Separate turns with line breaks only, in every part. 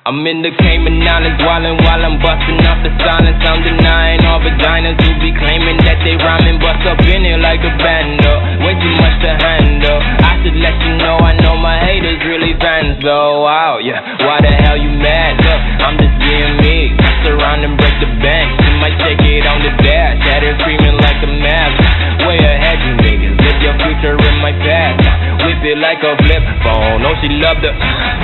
I'm in the Cayman Islands wildin' while I'm bustin' off the silence. I'm denying all vaginas who be claiming that they rhyming. Bust up in here like a bando, way too much to handle. I should let you know I know my haters really fans though. Wow, yeah, why the hell you mad? Look, I'm just being me. Mess around and break the bank. You might take it on the dash. Had her screaming like a map. Way ahead you niggas, live your future in my past. Whip it like a flip phone. Oh, she love the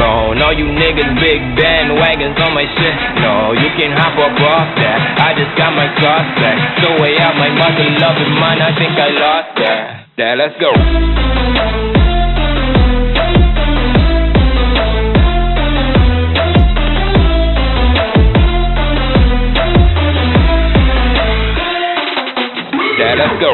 phone. All you niggas big bandwagons on my shit. No, you can hop up off that. I just got my sauce back. So way out, my mother love is mine. I think I lost that. Yeah, let's go. Yeah, let's go.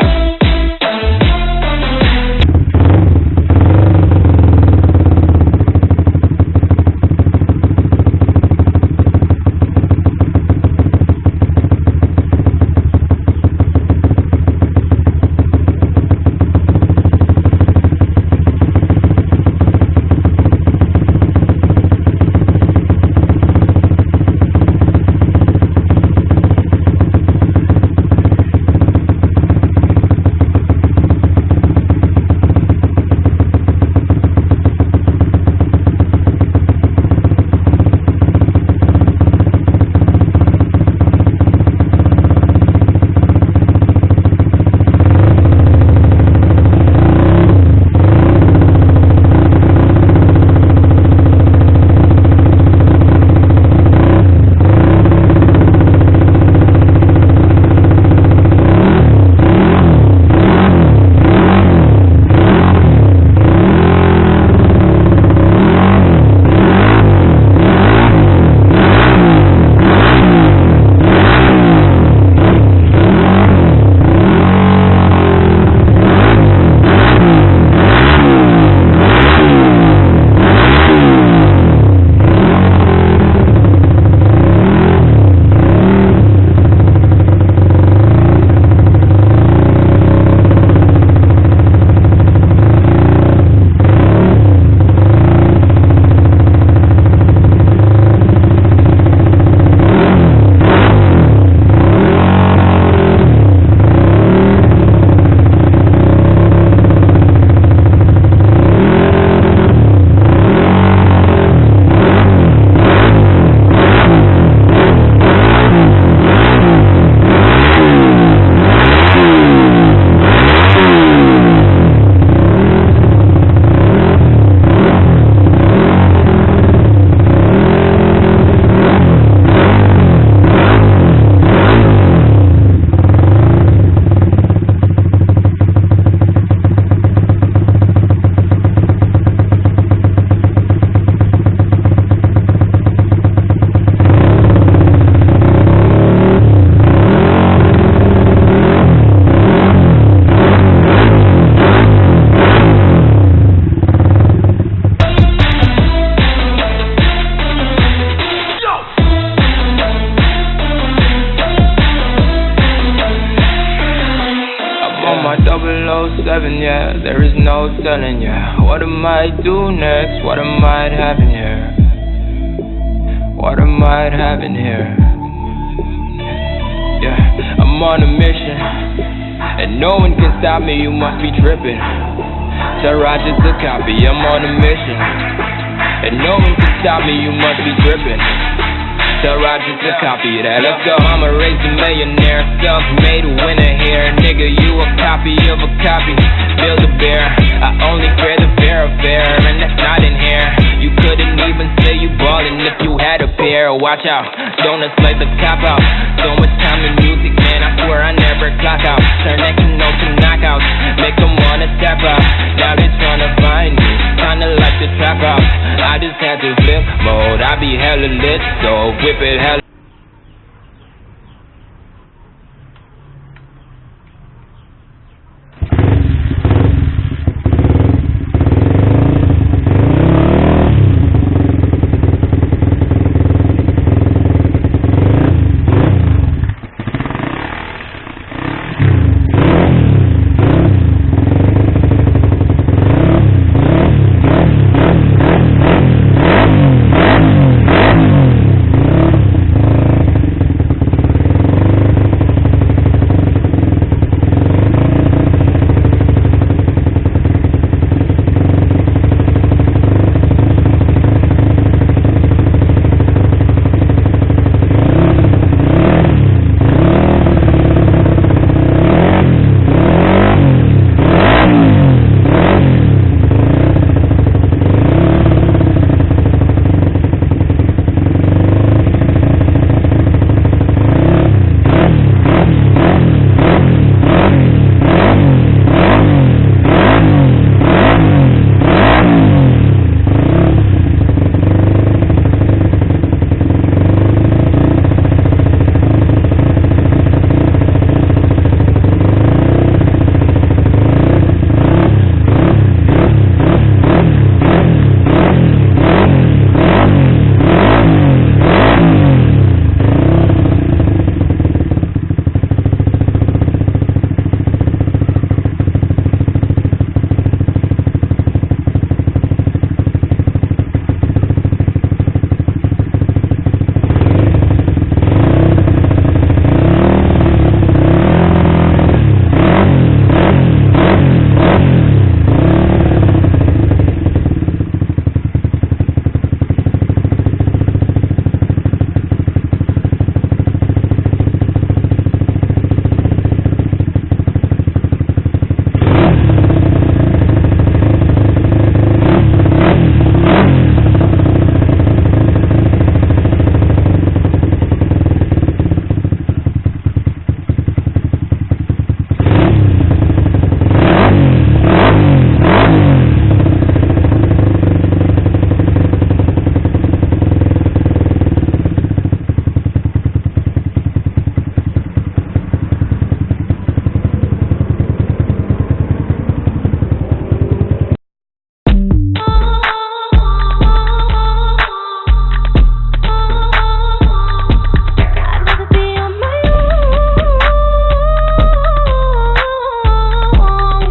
Yeah, there is no telling, yeah. What am I do next? What am I having here? What am I having here? Yeah, I'm on a mission, and no one can stop me, you must be tripping. Tell Roger to copy, I'm on a mission, and no one can stop me, you must be tripping. Tell Roger to copy that. Let's go. I'm a raised millionaire, self-made winner here. Nigga, you a copy of a copy. Build a bear. I only fear the fair affair, and that's not in here. You couldn't even say you ballin' if you had a pair. Watch out, donuts like the cop out. So much time in music, man, I swear I never clock out. Turn next note to knockouts, make them wanna tap out. Now they tryna find me, kinda like the trap out. I just had to flip mode, I be hella lit, so whip it hella